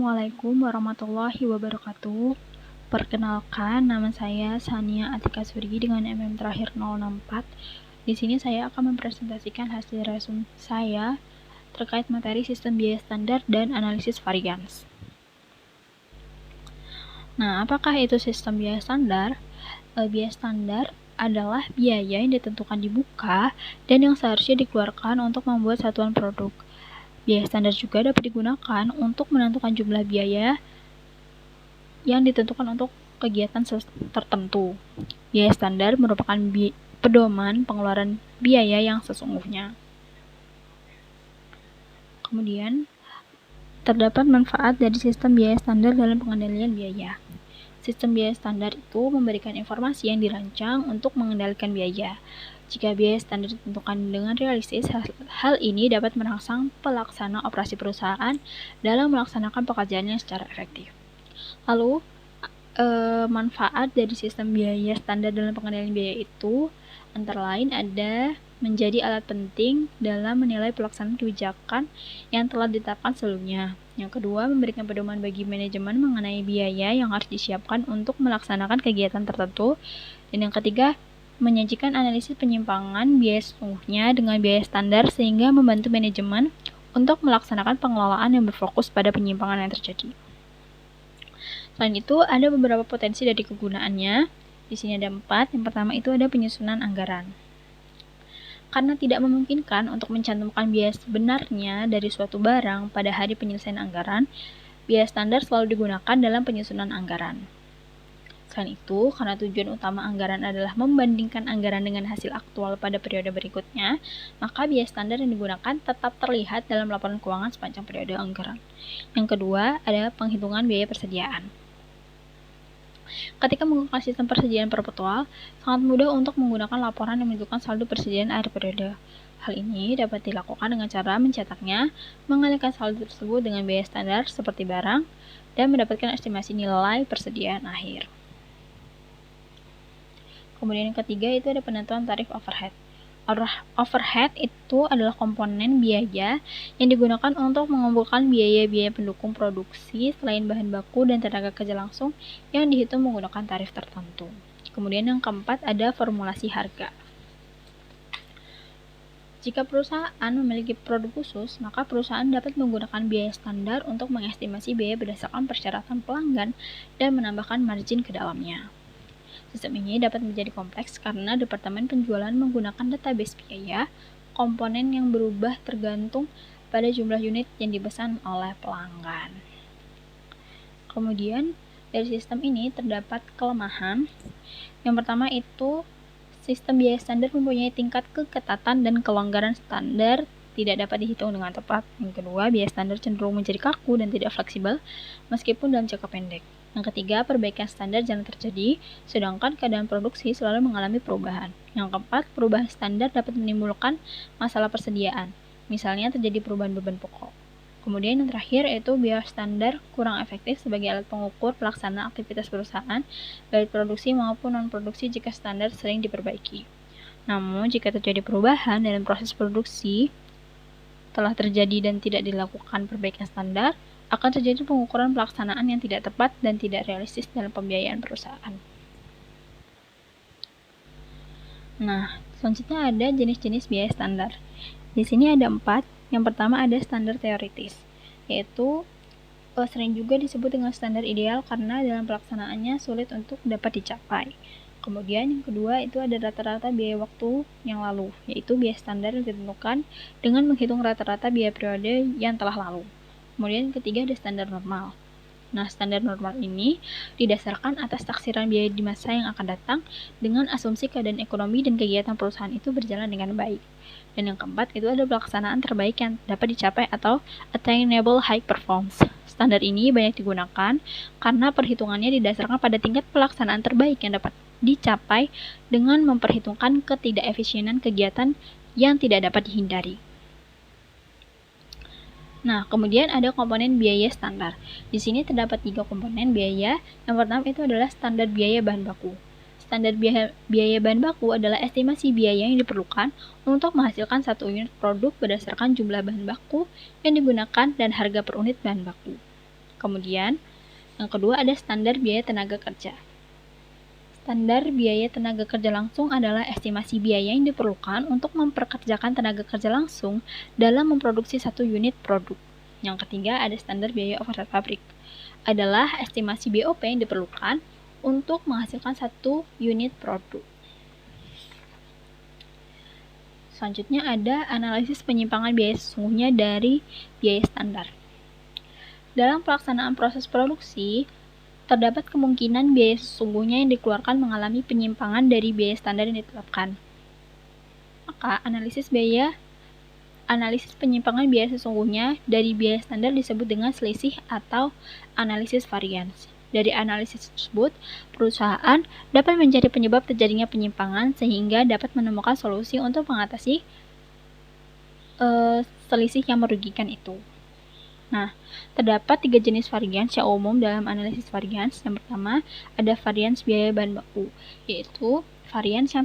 Assalamualaikum warahmatullahi wabarakatuh. Perkenalkan, nama saya Sania Atika Suri dengan terakhir 064. Di sini saya akan mempresentasikan hasil resume saya terkait materi sistem biaya standar dan analisis varians. Nah, apakah itu sistem biaya standar? Biaya standar adalah biaya yang ditentukan di muka dan yang seharusnya dikeluarkan untuk membuat satuan produk. Biaya standar juga dapat digunakan untuk menentukan jumlah biaya yang ditentukan untuk kegiatan tertentu. Biaya standar merupakan pedoman pengeluaran biaya yang sesungguhnya. Kemudian, terdapat manfaat dari sistem biaya standar dalam pengendalian biaya. Sistem biaya standar itu memberikan informasi yang dirancang untuk mengendalikan biaya. Jika biaya standar ditentukan dengan realistis, hal ini dapat merangsang pelaksana operasi perusahaan dalam melaksanakan pekerjaannya secara efektif. Lalu, manfaat dari sistem biaya standar dalam pengendalian biaya itu antara lain ada menjadi alat penting dalam menilai pelaksanaan kebijakan yang telah ditetapkan sebelumnya. Yang kedua, memberikan pedoman bagi manajemen mengenai biaya yang harus disiapkan untuk melaksanakan kegiatan tertentu. Dan yang ketiga, menyajikan analisis penyimpangan biaya sesungguhnya dengan biaya standar sehingga membantu manajemen untuk melaksanakan pengelolaan yang berfokus pada penyimpangan yang terjadi. Selain itu, ada beberapa potensi dari kegunaannya. Di sini ada 4. Yang pertama itu ada penyusunan anggaran. Karena tidak memungkinkan untuk mencantumkan biaya sebenarnya dari suatu barang pada hari penyelesaian anggaran, biaya standar selalu digunakan dalam penyusunan anggaran. Selain itu, karena tujuan utama anggaran adalah membandingkan anggaran dengan hasil aktual pada periode berikutnya, maka biaya standar yang digunakan tetap terlihat dalam laporan keuangan sepanjang periode anggaran. Yang kedua, ada penghitungan biaya persediaan. Ketika menggunakan sistem persediaan perpetual, sangat mudah untuk menggunakan laporan yang menunjukkan saldo persediaan akhir periode. Hal ini dapat dilakukan dengan cara mencetaknya, mengalihkan saldo tersebut dengan biaya standar seperti barang, dan mendapatkan estimasi nilai persediaan akhir. Kemudian yang ketiga itu ada penentuan tarif overhead. Overhead itu adalah komponen biaya yang digunakan untuk mengumpulkan biaya-biaya pendukung produksi selain bahan baku dan tenaga kerja langsung yang dihitung menggunakan tarif tertentu. Kemudian yang keempat ada formulasi harga. Jika perusahaan memiliki produk khusus, maka perusahaan dapat menggunakan biaya standar untuk mengestimasi biaya berdasarkan persyaratan pelanggan dan menambahkan margin ke dalamnya. Sistem ini dapat menjadi kompleks karena departemen penjualan menggunakan database biaya, komponen yang berubah tergantung pada jumlah unit yang dipesan oleh pelanggan. Kemudian, dari sistem ini terdapat kelemahan. Yang pertama itu, sistem biaya standar mempunyai tingkat keketatan dan kelonggaran standar tidak dapat dihitung dengan tepat. Yang kedua, biaya standar cenderung menjadi kaku dan tidak fleksibel meskipun dalam jangka pendek. Yang ketiga, perbaikan standar jarang terjadi, sedangkan keadaan produksi selalu mengalami perubahan. Yang keempat, perubahan standar dapat menimbulkan masalah persediaan, misalnya terjadi perubahan beban pokok. Kemudian yang terakhir yaitu biaya standar kurang efektif sebagai alat pengukur pelaksanaan aktivitas perusahaan, baik produksi maupun non-produksi jika standar sering diperbaiki. Namun, jika terjadi perubahan dalam proses produksi telah terjadi dan tidak dilakukan perbaikan standar, akan terjadi pengukuran pelaksanaan yang tidak tepat dan tidak realistis dalam pembiayaan perusahaan. Nah, selanjutnya ada jenis-jenis biaya standar. Di sini ada 4. Yang pertama ada standar teoritis, yaitu sering juga disebut dengan standar ideal karena dalam pelaksanaannya sulit untuk dapat dicapai. Kemudian yang kedua itu ada rata-rata biaya waktu yang lalu, yaitu biaya standar yang ditentukan dengan menghitung rata-rata biaya periode yang telah lalu. Kemudian yang ketiga ada standar normal. Nah, standar normal ini didasarkan atas taksiran biaya di masa yang akan datang dengan asumsi keadaan ekonomi dan kegiatan perusahaan itu berjalan dengan baik. Dan yang keempat itu ada pelaksanaan terbaik yang dapat dicapai atau attainable high performance. Standar ini banyak digunakan karena perhitungannya didasarkan pada tingkat pelaksanaan terbaik yang dapat dicapai dengan memperhitungkan ketidakefisienan kegiatan yang tidak dapat dihindari. Nah, kemudian ada komponen biaya standar. Di sini terdapat 3 komponen biaya. Yang pertama itu adalah standar biaya bahan baku. Standar biaya bahan baku adalah estimasi biaya yang diperlukan untuk menghasilkan satu unit produk berdasarkan jumlah bahan baku yang digunakan dan harga per unit bahan baku. Kemudian, yang kedua ada standar biaya tenaga kerja. Standar biaya tenaga kerja langsung adalah estimasi biaya yang diperlukan untuk memperkerjakan tenaga kerja langsung dalam memproduksi satu unit produk. Yang ketiga ada standar biaya overhead pabrik. Adalah estimasi BOP yang diperlukan untuk menghasilkan satu unit produk. Selanjutnya ada analisis penyimpangan biaya sesungguhnya dari biaya standar. Dalam pelaksanaan proses produksi, terdapat kemungkinan biaya sesungguhnya yang dikeluarkan mengalami penyimpangan dari biaya standar yang ditetapkan. Maka, analisis penyimpangan biaya sesungguhnya dari biaya standar disebut dengan selisih atau analisis varians. Dari analisis tersebut, perusahaan dapat mencari penyebab terjadinya penyimpangan sehingga dapat menemukan solusi untuk mengatasi selisih yang merugikan itu. Nah, terdapat 3 jenis varians yang umum dalam analisis varians. Yang pertama, ada varians biaya bahan baku, yaitu varians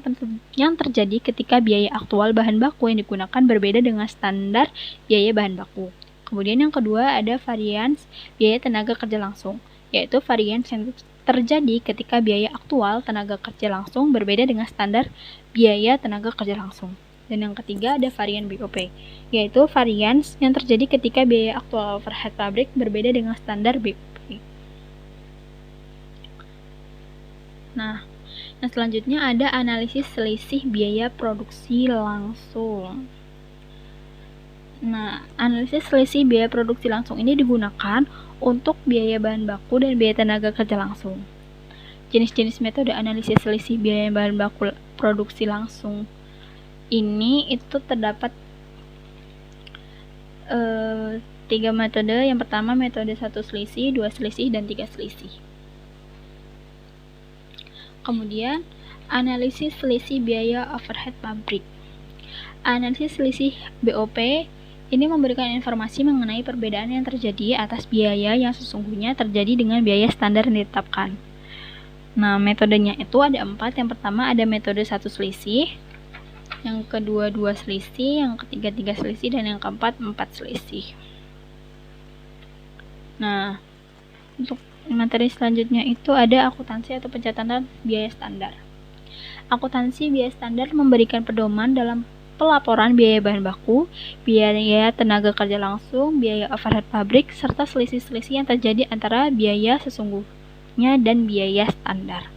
yang terjadi ketika biaya aktual bahan baku yang digunakan berbeda dengan standar biaya bahan baku. Kemudian yang kedua, ada varians biaya tenaga kerja langsung, yaitu varians yang terjadi ketika biaya aktual tenaga kerja langsung berbeda dengan standar biaya tenaga kerja langsung. Dan yang ketiga ada varian BOP, yaitu varians yang terjadi ketika biaya aktual overhead pabrik berbeda dengan standar BOP. Nah, yang selanjutnya ada analisis selisih biaya produksi langsung. Nah, analisis selisih biaya produksi langsung ini digunakan untuk biaya bahan baku dan biaya tenaga kerja langsung. Jenis-jenis metode analisis selisih biaya bahan baku produksi langsung ini itu terdapat 3 metode. Yang pertama metode 1 selisih, 2 selisih, dan 3 selisih. Kemudian analisis selisih biaya overhead pabrik. Analisis selisih BOP ini memberikan informasi mengenai perbedaan yang terjadi atas biaya yang sesungguhnya terjadi dengan biaya standar yang ditetapkan. Nah, metodenya itu ada 4. Yang pertama ada metode 1 selisih, yang kedua 2 selisih, yang ketiga 3 selisih, dan yang keempat 4 selisih. Nah, untuk materi selanjutnya itu ada akuntansi atau pencatatan biaya standar. Akuntansi biaya standar memberikan pedoman dalam pelaporan biaya bahan baku, biaya tenaga kerja langsung, biaya overhead pabrik, serta selisih-selisih yang terjadi antara biaya sesungguhnya dan biaya standar.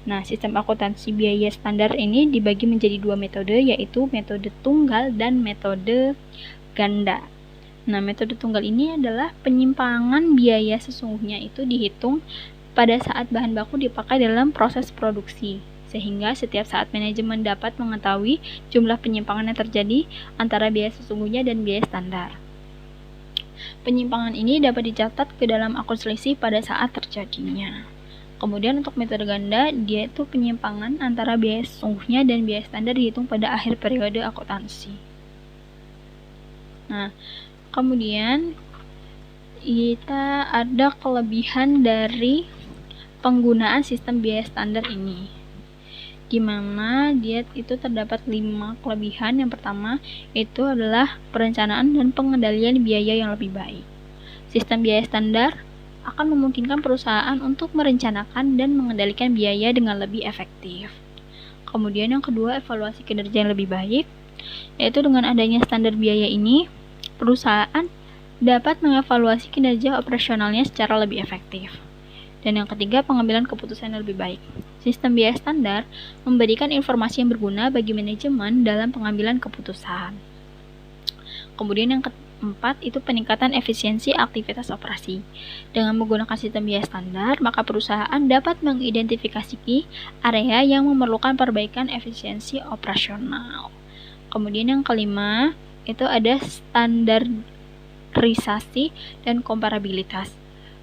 Nah, sistem akuntansi biaya standar ini dibagi menjadi 2 metode, yaitu metode tunggal dan metode ganda. Nah, metode tunggal ini adalah penyimpangan biaya sesungguhnya itu dihitung pada saat bahan baku dipakai dalam proses produksi, sehingga setiap saat manajemen dapat mengetahui jumlah penyimpangan yang terjadi antara biaya sesungguhnya dan biaya standar. Penyimpangan ini dapat dicatat ke dalam akun selisih pada saat terjadinya. Kemudian untuk metode ganda, dia itu penyimpangan antara biaya sesungguhnya dan biaya standar dihitung pada akhir periode akuntansi. Nah, kemudian kita ada kelebihan dari penggunaan sistem biaya standar ini, di mana dia itu terdapat 5 kelebihan. Yang pertama itu adalah perencanaan dan pengendalian biaya yang lebih baik. Sistem biaya standar akan memungkinkan perusahaan untuk merencanakan dan mengendalikan biaya dengan lebih efektif. Kemudian yang kedua, evaluasi kinerja yang lebih baik, yaitu dengan adanya standar biaya ini, perusahaan dapat mengevaluasi kinerja operasionalnya secara lebih efektif. Dan yang ketiga, pengambilan keputusan yang lebih baik. Sistem biaya standar memberikan informasi yang berguna bagi manajemen dalam pengambilan keputusan. Kemudian yang keempat itu peningkatan efisiensi aktivitas operasi. Dengan menggunakan sistem biaya standar, maka perusahaan dapat mengidentifikasi area yang memerlukan perbaikan efisiensi operasional. Kemudian yang kelima, itu ada standarisasi dan komparabilitas.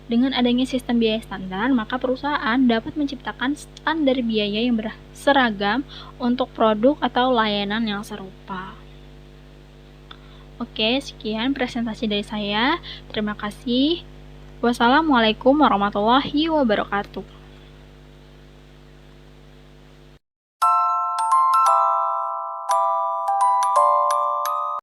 Dengan adanya sistem biaya standar, maka perusahaan dapat menciptakan standar biaya yang seragam untuk produk atau layanan yang serupa. Oke, sekian presentasi dari saya. Terima kasih. Wassalamualaikum warahmatullahi wabarakatuh.